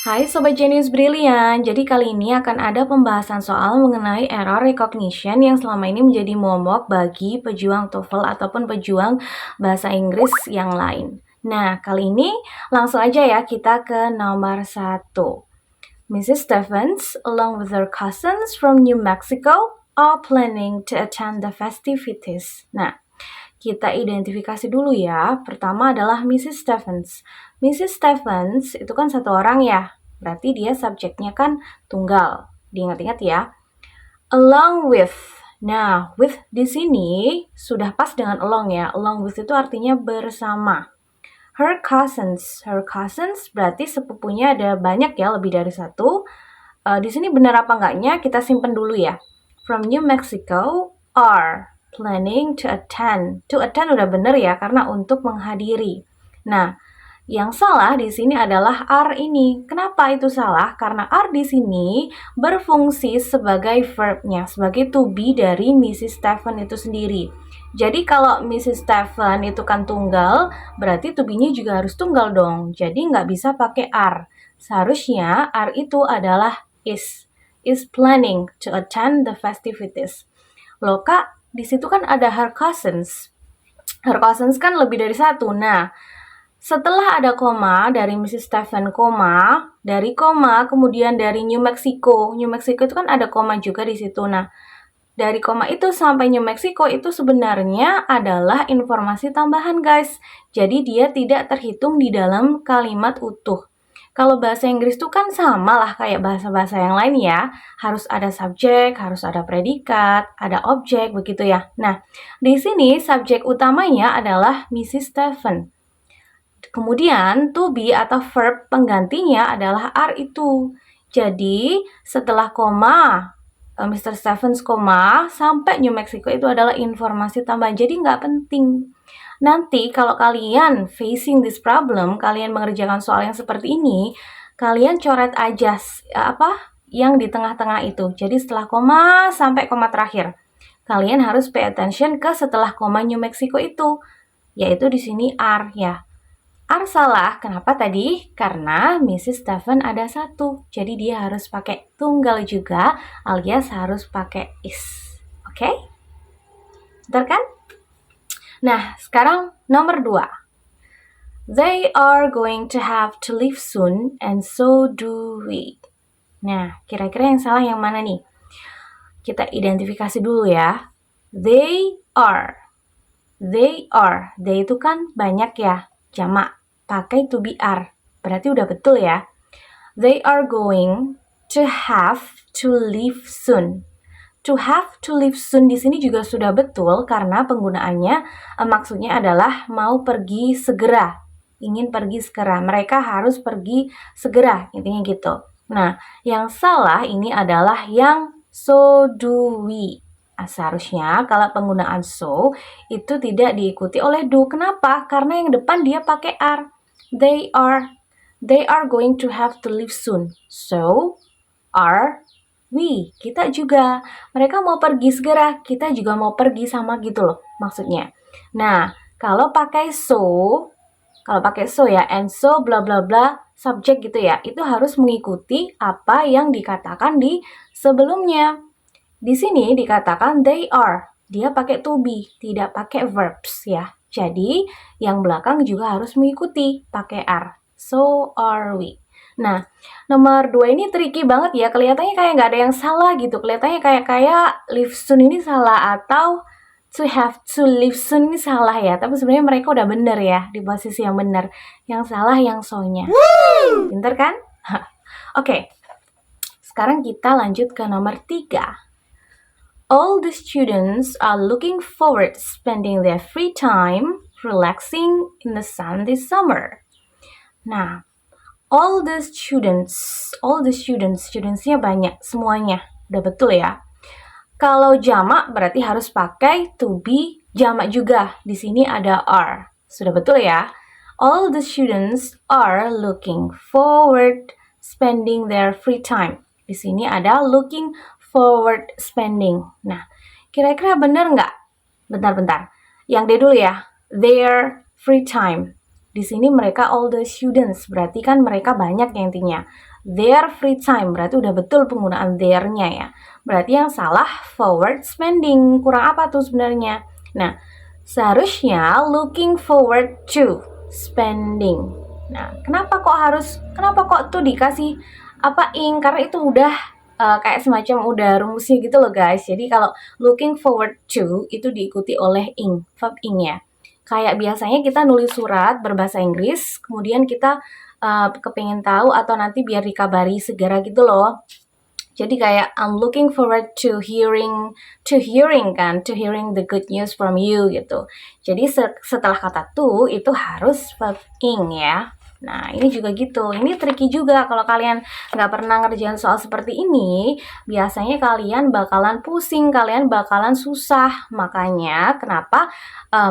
Hai Sobat Jenius Brilian, jadi kali ini akan ada pembahasan soal mengenai error recognition yang selama ini menjadi momok bagi pejuang TOEFL ataupun pejuang bahasa Inggris yang lain. Nah, kali ini langsung aja ya kita ke nomor 1. Mrs. Stephens, along with her cousins from New Mexico, are planning to attend the festivities. Nah, kita identifikasi dulu ya. Pertama adalah Mrs. Stephens. Mrs. Stephens itu kan satu orang ya. Berarti dia subjeknya kan tunggal. Diingat-ingat ya. Along with. Nah, with di sini sudah pas dengan along ya. Along with itu artinya bersama. Her cousins. Her cousins berarti sepupunya ada banyak ya, lebih dari satu. Di sini benar apa enggaknya kita simpen dulu ya. From New Mexico are planning to attend. To attend udah bener ya, karena untuk menghadiri. Nah, yang salah di sini adalah are ini. Kenapa itu salah? Karena are di sini berfungsi sebagai verbnya, sebagai to be dari Mrs. Stephen itu sendiri. Jadi kalau Mrs. Stephen itu kan tunggal, berarti to be-nya juga harus tunggal dong. Jadi nggak bisa pakai are. Seharusnya are itu adalah is planning to attend the festivities. Loh Kak, di situ kan ada her cousins. Her cousins kan lebih dari satu. Nah, setelah ada koma dari Mrs. Stephen, dari koma kemudian dari New Mexico. New Mexico itu kan ada koma juga di situ. Nah, dari koma itu sampai New Mexico itu sebenarnya adalah informasi tambahan, guys. Jadi dia tidak terhitung di dalam kalimat utuh. Kalau bahasa Inggris itu kan sama lah kayak bahasa-bahasa yang lain ya. Harus ada subjek, harus ada predikat, ada objek, begitu ya. Nah, di sini subjek utamanya adalah Mrs. Stephen. Kemudian to be atau verb penggantinya adalah are itu. Jadi, setelah koma, Mr. Stephens koma, sampai New Mexico itu adalah informasi tambahan. Jadi nggak penting. Nanti kalau kalian facing this problem, kalian mengerjakan soal yang seperti ini, kalian coret aja yang di tengah-tengah itu. Jadi setelah koma sampai koma terakhir. Kalian harus pay attention ke setelah koma New Mexico itu, yaitu di sini are ya. Are salah, kenapa tadi? Karena Mrs. Stephen ada satu, jadi dia harus pakai tunggal juga, alias harus pakai is. Oke? Betul kan? Nah, sekarang nomor 2. They are going to have to leave soon, and so do we. Nah, kira-kira yang salah yang mana nih? Kita identifikasi dulu ya. They are. They are. They itu kan banyak ya, jamak. Pakai to be are. Berarti udah betul ya. They are going to have to leave soon. To have to leave soon di sini juga sudah betul karena penggunaannya maksudnya adalah mau pergi segera, ingin pergi segera. Mereka harus pergi segera, intinya gitu. Nah, yang salah ini adalah yang so do we. Seharusnya kalau penggunaan so itu tidak diikuti oleh do. Kenapa? Karena yang depan dia pakai are. They are going to have to leave soon. So, are we, kita juga. Mereka mau pergi segera, kita juga mau pergi sama gitu loh maksudnya. Nah, kalau pakai so ya, and so bla bla bla subjek gitu ya, itu harus mengikuti apa yang dikatakan di sebelumnya. Di sini dikatakan they are, dia pakai to be, tidak pakai verbs ya. Jadi, yang belakang juga harus mengikuti, pakai are. So are we. Nah, nomor 2 ini tricky banget ya. Kelihatannya kayak nggak ada yang salah gitu. Kelihatannya kayak live soon ini salah atau to have to live soon ini salah ya. Tapi sebenarnya mereka udah bener ya, di posisi yang bener. Yang salah yang so-nya. Pinter kan? Oke. Sekarang kita lanjut ke nomor 3. All the students are looking forward to spending their free time relaxing in the sun this summer. Nah, all the studentsnya banyak, semuanya. Udah betul ya. Kalau jamak berarti harus pakai to be jamak juga. Di sini ada are. Sudah betul ya. All the students are looking forward spending their free time. Di sini ada looking forward spending. Nah, kira-kira benar nggak? Bentar. Yang D dulu ya. Their free time. Di sini mereka all the students, berarti kan mereka banyak ya intinya. Their free time, berarti udah betul penggunaan their-nya ya. Berarti yang salah forward spending. Kurang apa tuh sebenarnya? Nah, seharusnya looking forward to spending. Nah, kenapa kok tuh dikasih apa ing? Karena itu udah kayak semacam udah rumusnya gitu loh guys. Jadi kalau looking forward to itu diikuti oleh ing, verb ing ya. Kayak biasanya kita nulis surat berbahasa Inggris, kemudian kita kepengen tahu atau nanti biar dikabari segera gitu loh. Jadi kayak I'm looking forward to hearing to hearing the good news from you gitu. Jadi setelah kata to itu harus verb ing ya. Nah, ini juga gitu. Ini tricky juga kalau kalian nggak pernah ngerjain soal seperti ini, biasanya kalian bakalan pusing, kalian bakalan susah. Makanya kenapa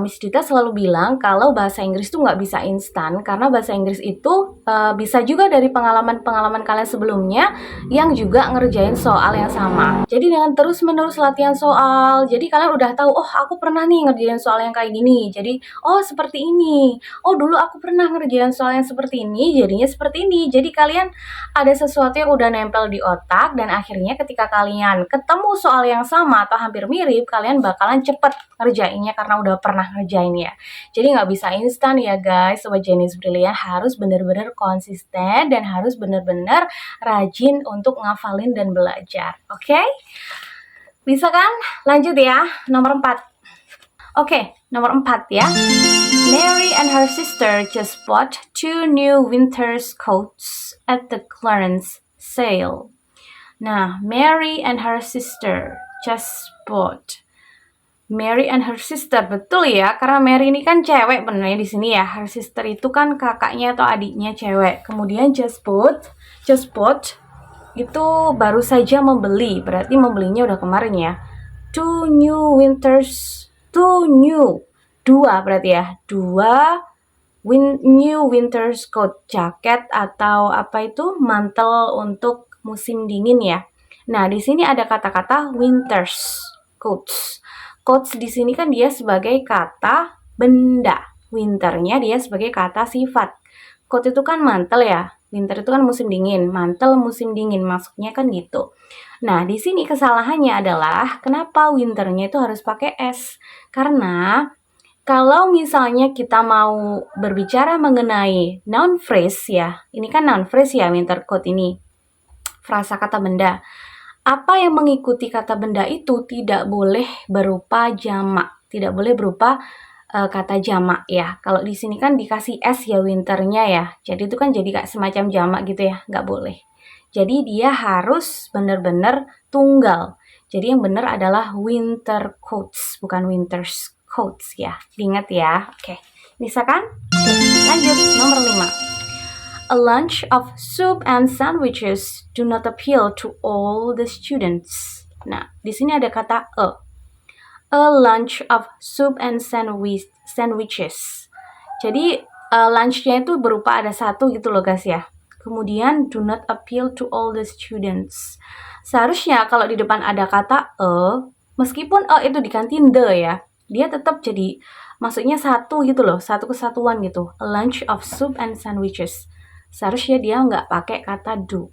Miss Dita selalu bilang kalau bahasa Inggris tuh nggak bisa instan, karena bahasa Inggris itu bisa juga dari pengalaman-pengalaman kalian sebelumnya yang juga ngerjain soal yang sama. Jadi dengan terus-menerus latihan soal, jadi kalian udah tahu, oh aku pernah nih ngerjain soal yang kayak gini. Jadi, oh seperti ini. Oh dulu aku pernah ngerjain soal yang seperti ini, jadinya seperti ini. Jadi kalian ada sesuatu yang udah nempel di otak dan akhirnya ketika kalian ketemu soal yang sama atau hampir mirip, kalian bakalan cepet ngerjainnya karena udah pernah ngerjain ya. Jadi nggak bisa instan ya guys, Sobat Jenis Brilian harus bener-bener konsisten dan harus bener-bener rajin untuk ngafalin dan belajar. Oke? Bisa kan? Lanjut ya, nomor 4. Oke, nomor 4 ya. Mary and her sister just bought 2 new winter's coats at the clearance sale. Nah, Mary and her sister just bought. Mary and her sister, betul ya, karena Mary ini kan cewek benernya di sini ya. Her sister itu kan kakaknya atau adiknya cewek. Kemudian just bought itu baru saja membeli, berarti membelinya udah kemarin ya. Two new, dua berarti ya, new winter's coat, jaket atau apa itu, mantel untuk musim dingin ya. Nah, di sini ada kata-kata winter's coats. Coats di sini kan dia sebagai kata benda. Winternya dia sebagai kata sifat. Coat itu kan mantel ya. Winter itu kan musim dingin, mantel musim dingin, maksudnya kan gitu. Nah, di sini kesalahannya adalah kenapa winternya itu harus pakai S? Karena kalau misalnya kita mau berbicara mengenai noun phrase ya, ini kan noun phrase ya winter coat ini, frasa kata benda. Apa yang mengikuti kata benda itu tidak boleh berupa jamak, tidak boleh berupa kata jamak ya. Kalau di sini kan dikasih S ya winternya ya. Jadi itu kan jadi kayak semacam jamak gitu ya, nggak boleh. Jadi dia harus benar-benar tunggal. Jadi yang benar adalah winter coats, bukan winter's coats ya. Diingat ya. Oke, bisa kan? Lanjut, nomor 5. A lunch of soup and sandwiches do not appeal to all the students. Nah, di sini ada kata a. A lunch of soup and sandwiches. Jadi lunchnya itu berupa ada satu gitu loh guys ya. Kemudian do not appeal to all the students. Seharusnya kalau di depan ada kata meskipun itu diganti the ya, dia tetap jadi maksudnya satu gitu loh, satu kesatuan gitu. A lunch of soup and sandwiches. Seharusnya dia nggak pakai kata do.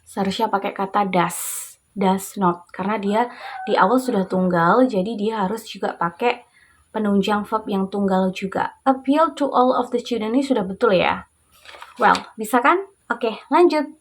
Seharusnya pakai kata does not, karena dia di awal sudah tunggal, jadi dia harus juga pakai penunjang verb yang tunggal juga. Appeal to all of the students ini sudah betul ya. Well, bisa kan? Oke, lanjut.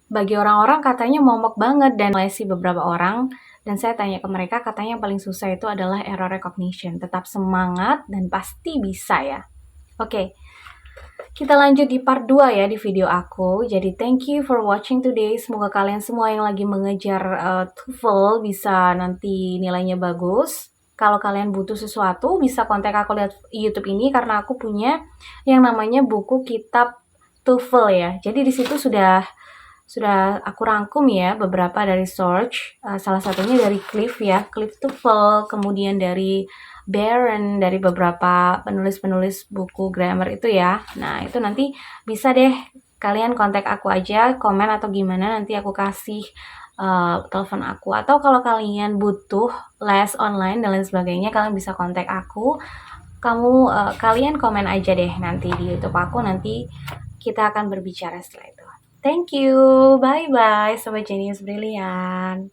bagi orang-orang katanya momok banget dan mulai sih beberapa orang dan saya tanya ke mereka katanya yang paling susah itu adalah error recognition. Tetap semangat dan pasti bisa ya. Oke. Kita lanjut di part 2 ya di video aku. Jadi thank you for watching today. Semoga kalian semua yang lagi mengejar TOEFL bisa nanti nilainya bagus. Kalau kalian butuh sesuatu bisa kontak aku lihat YouTube ini karena aku punya yang namanya buku kitab TOEFL ya. Jadi di situ sudah aku rangkum ya beberapa dari search. Salah satunya dari Cliff ya, Cliff TOEFL, kemudian dari Baron, dari beberapa penulis-penulis buku grammar itu ya. Nah, itu nanti bisa deh kalian kontak aku aja, komen atau gimana, nanti aku kasih telepon aku. Atau kalau kalian butuh les online dan lain sebagainya, kalian bisa kontak aku. Kalian komen aja deh nanti di YouTube aku, nanti kita akan berbicara setelah itu. Thank you, bye-bye Sobat Genius Brilian.